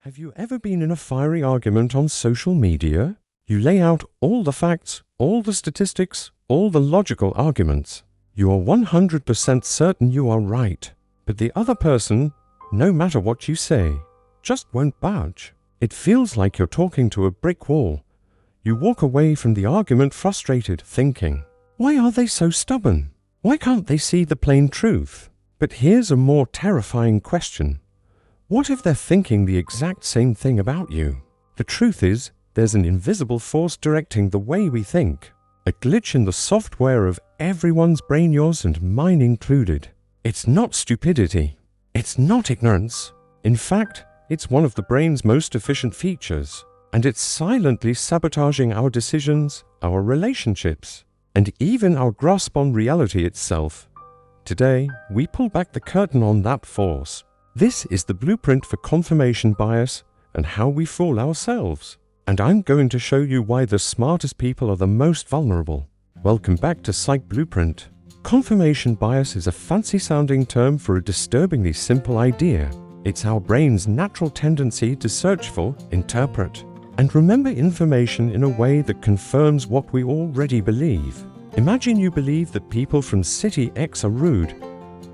Have you ever been in a fiery argument on social media? You lay out all the facts, all the statistics, all the logical arguments. You are 100% certain you are right, but the other person, no matter what you say, just won't budge. It feels like you're talking to a brick wall. You walk away from the argument frustrated, thinking, why are they so stubborn? Why can't they see the plain truth? But here's a more terrifying question. What if they're thinking the exact same thing about you? The truth is, there's an invisible force directing the way we think. A glitch in the software of everyone's brain, yours and mine included. It's not stupidity. It's not ignorance. In fact, it's one of the brain's most efficient features. And it's silently sabotaging our decisions, our relationships, and even our grasp on reality itself. Today, we pull back the curtain on that force. This is the blueprint for confirmation bias and how we fool ourselves. And I'm going to show you why the smartest people are the most vulnerable. Welcome back to Psych Blueprint. Confirmation bias is a fancy-sounding term for a disturbingly simple idea. It's our brain's natural tendency to search for, interpret, and remember information in a way that confirms what we already believe. Imagine you believe that people from City X are rude.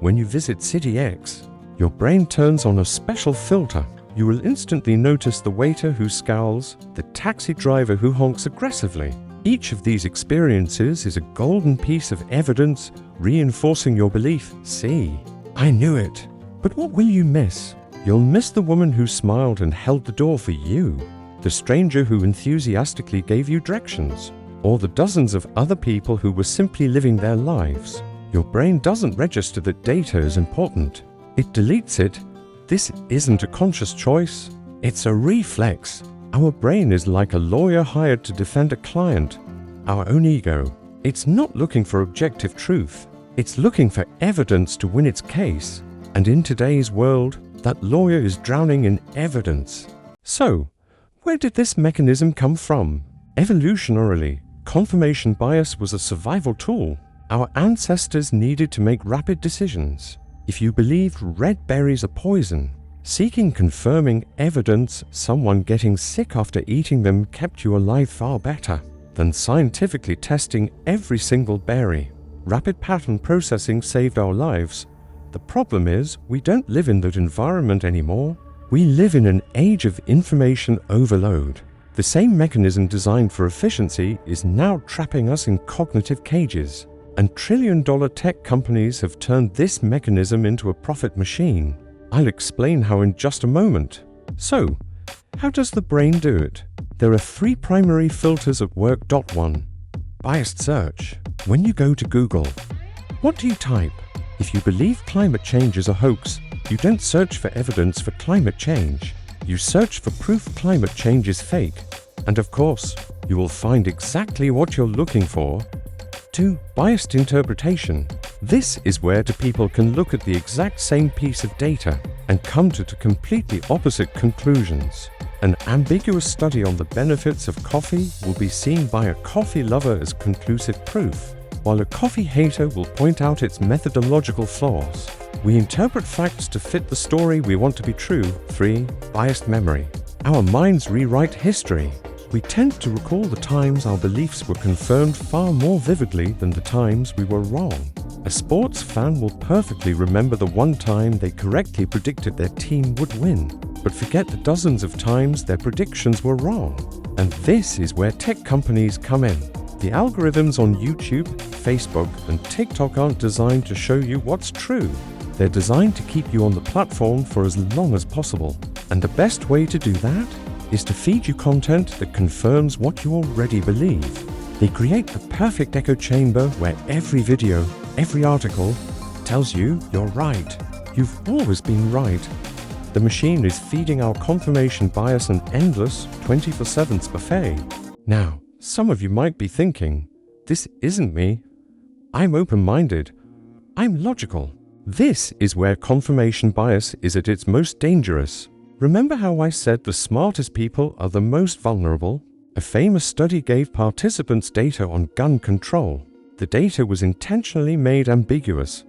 When you visit City X, your brain turns on a special filter. You will instantly notice the waiter who scowls, the taxi driver who honks aggressively. Each of these experiences is a golden piece of evidence reinforcing your belief. See, I knew it. But what will you miss? You'll miss the woman who smiled and held the door for you, the stranger who enthusiastically gave you directions, or the dozens of other people who were simply living their lives. Your brain doesn't register that data is important. It deletes it. This isn't a conscious choice. It's a reflex. Our brain is like a lawyer hired to defend a client, our own ego. It's not looking for objective truth. It's looking for evidence to win its case. And in today's world, that lawyer is drowning in evidence. So, where did this mechanism come from? Evolutionarily, confirmation bias was a survival tool. Our ancestors needed to make rapid decisions. If you believed red berries are poison, seeking confirming evidence someone getting sick after eating them kept you alive far better than scientifically testing every single berry. Rapid pattern processing saved our lives. The problem is, we don't live in that environment anymore. We live in an age of information overload. The same mechanism designed for efficiency is now trapping us in cognitive cages. And trillion-dollar tech companies have turned this mechanism into a profit machine. I'll explain how in just a moment. So, how does the brain do it? There are three primary filters at work. 1. Biased search. When you go to Google, what do you type? If you believe climate change is a hoax, you don't search for evidence for climate change. You search for proof climate change is fake. And of course, you will find exactly what you're looking for. 2. Biased interpretation. This is where two people can look at the exact same piece of data and come to completely opposite conclusions. An ambiguous study on the benefits of coffee will be seen by a coffee lover as conclusive proof, while a coffee hater will point out its methodological flaws. We interpret facts to fit the story we want to be true. 3. Biased memory. Our minds rewrite history. We tend to recall the times our beliefs were confirmed far more vividly than the times we were wrong. A sports fan will perfectly remember the one time they correctly predicted their team would win, but forget the dozens of times their predictions were wrong. And this is where tech companies come in. The algorithms on YouTube, Facebook, and TikTok aren't designed to show you what's true. They're designed to keep you on the platform for as long as possible. And the best way to do that is to feed you content that confirms what you already believe. They create the perfect echo chamber where every video, every article tells you you're right. You've always been right. The machine is feeding our confirmation bias an endless 24/7 buffet. Now, some of you might be thinking, this isn't me. I'm open-minded. I'm logical. This is where confirmation bias is at its most dangerous. Remember how I said the smartest people are the most vulnerable? A famous study gave participants data on gun control. The data was intentionally made ambiguous.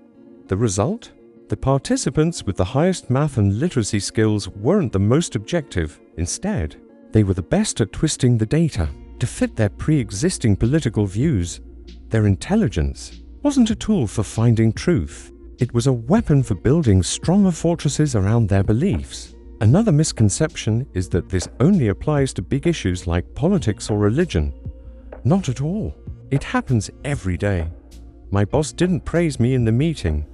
The result? The participants with the highest math and literacy skills weren't the most objective. Instead, they were the best at twisting the data to fit their pre-existing political views. Their intelligence wasn't a tool for finding truth. It was a weapon for building stronger fortresses around their beliefs. Another misconception is that this only applies to big issues like politics or religion. Not at all. It happens every day. My boss didn't praise me in the meeting.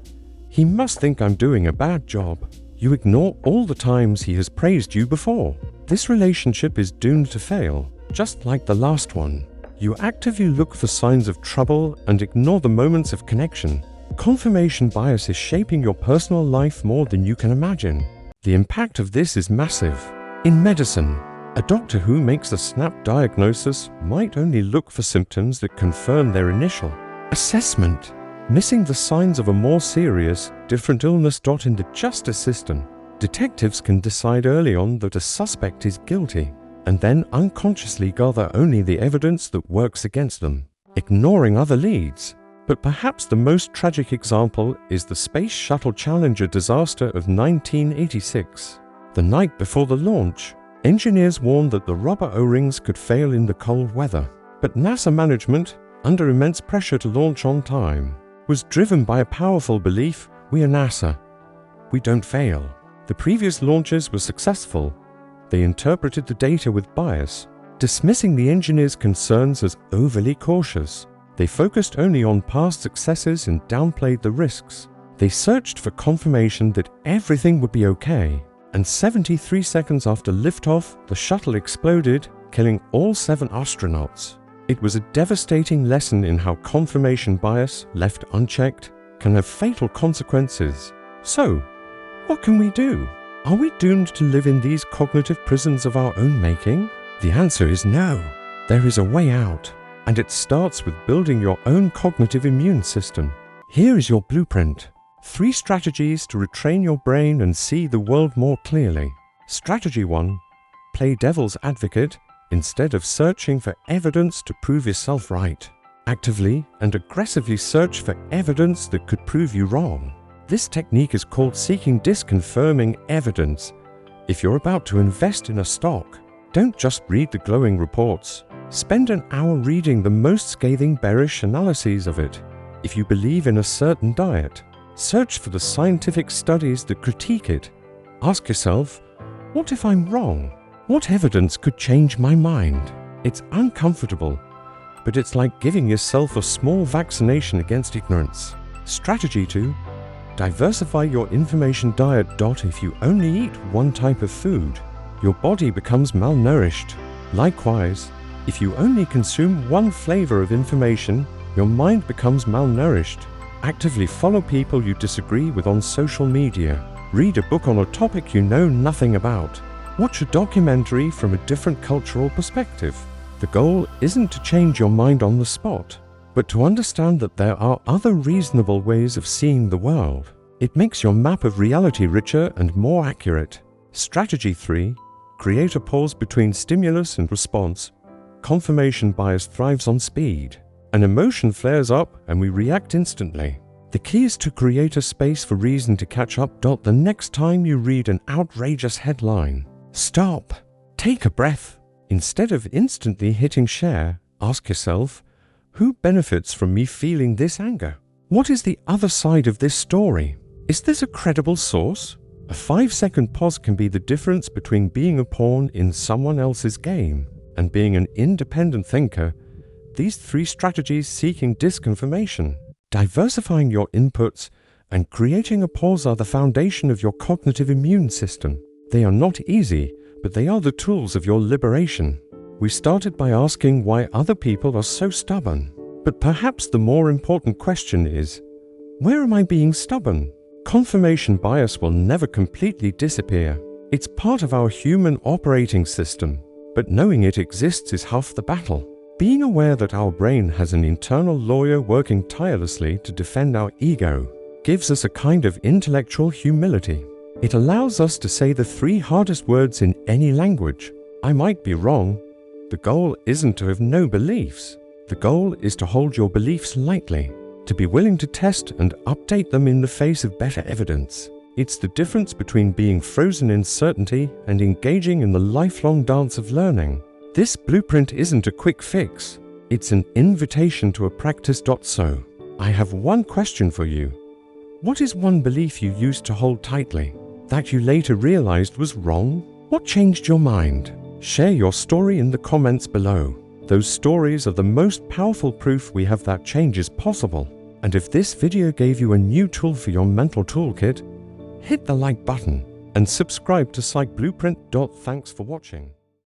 He must think I'm doing a bad job. You ignore all the times he has praised you before. This relationship is doomed to fail, just like the last one. You actively look for signs of trouble and ignore the moments of connection. Confirmation bias is shaping your personal life more than you can imagine. The impact of this is massive. In medicine, a doctor who makes a snap diagnosis might only look for symptoms that confirm their initial assessment, missing the signs of a more serious, different illness. In the justice system, detectives can decide early on that a suspect is guilty, and then unconsciously gather only the evidence that works against them, ignoring other leads. But perhaps the most tragic example is the Space Shuttle Challenger disaster of 1986. The night before the launch, engineers warned that the rubber O-rings could fail in the cold weather. But NASA management, under immense pressure to launch on time, was driven by a powerful belief: we are NASA. We don't fail. The previous launches were successful. They interpreted the data with bias, dismissing the engineers' concerns as overly cautious. They focused only on past successes and downplayed the risks. They searched for confirmation that everything would be okay. And 73 seconds after liftoff, the shuttle exploded, killing all 7 astronauts. It was a devastating lesson in how confirmation bias, left unchecked, can have fatal consequences. So, what can we do? Are we doomed to live in these cognitive prisons of our own making? The answer is no. There is a way out. And it starts with building your own cognitive immune system. Here is your blueprint. 3 strategies to retrain your brain and see the world more clearly. Strategy 1. Play devil's advocate instead of searching for evidence to prove yourself right. Actively and aggressively search for evidence that could prove you wrong. This technique is called seeking disconfirming evidence. If you're about to invest in a stock, don't just read the glowing reports. Spend an hour reading the most scathing bearish analyses of it. If you believe in a certain diet, search for the scientific studies that critique it. Ask yourself, what if I'm wrong? What evidence could change my mind? It's uncomfortable, but it's like giving yourself a small vaccination against ignorance. Strategy 2. Diversify your information diet. If you only eat one type of food, your body becomes malnourished. Likewise, if you only consume one flavor of information, your mind becomes malnourished. Actively follow people you disagree with on social media. Read a book on a topic you know nothing about. Watch a documentary from a different cultural perspective. The goal isn't to change your mind on the spot, but to understand that there are other reasonable ways of seeing the world. It makes your map of reality richer and more accurate. Strategy 3. Create a pause between stimulus and response. Confirmation bias thrives on speed. An emotion flares up and we react instantly. The key is to create a space for reason to catch up. The next time you read an outrageous headline, stop. Take a breath. Instead of instantly hitting share, ask yourself, who benefits from me feeling this anger? What is the other side of this story? Is this a credible source? A 5-second pause can be the difference between being a pawn in someone else's game and being an independent thinker. These 3 strategies: seeking disconfirmation, diversifying your inputs, and creating a pause are the foundation of your cognitive immune system. They are not easy, but they are the tools of your liberation. We started by asking why other people are so stubborn. But perhaps the more important question is, where am I being stubborn? Confirmation bias will never completely disappear. It's part of our human operating system. But knowing it exists is half the battle. Being aware that our brain has an internal lawyer working tirelessly to defend our ego gives us a kind of intellectual humility. It allows us to say the 3 hardest words in any language. I might be wrong. The goal isn't to have no beliefs. The goal is to hold your beliefs lightly. to be willing to test and update them in the face of better evidence. It's the difference between being frozen in certainty and engaging in the lifelong dance of learning. This blueprint isn't a quick fix. It's an invitation to a practice. So, I have one question for you. What is one belief you used to hold tightly that you later realized was wrong? What changed your mind? Share your story in the comments below. Those stories are the most powerful proof we have that change is possible. And if this video gave you a new tool for your mental toolkit, hit the like button and subscribe to Psych Blueprint. Thanks for watching.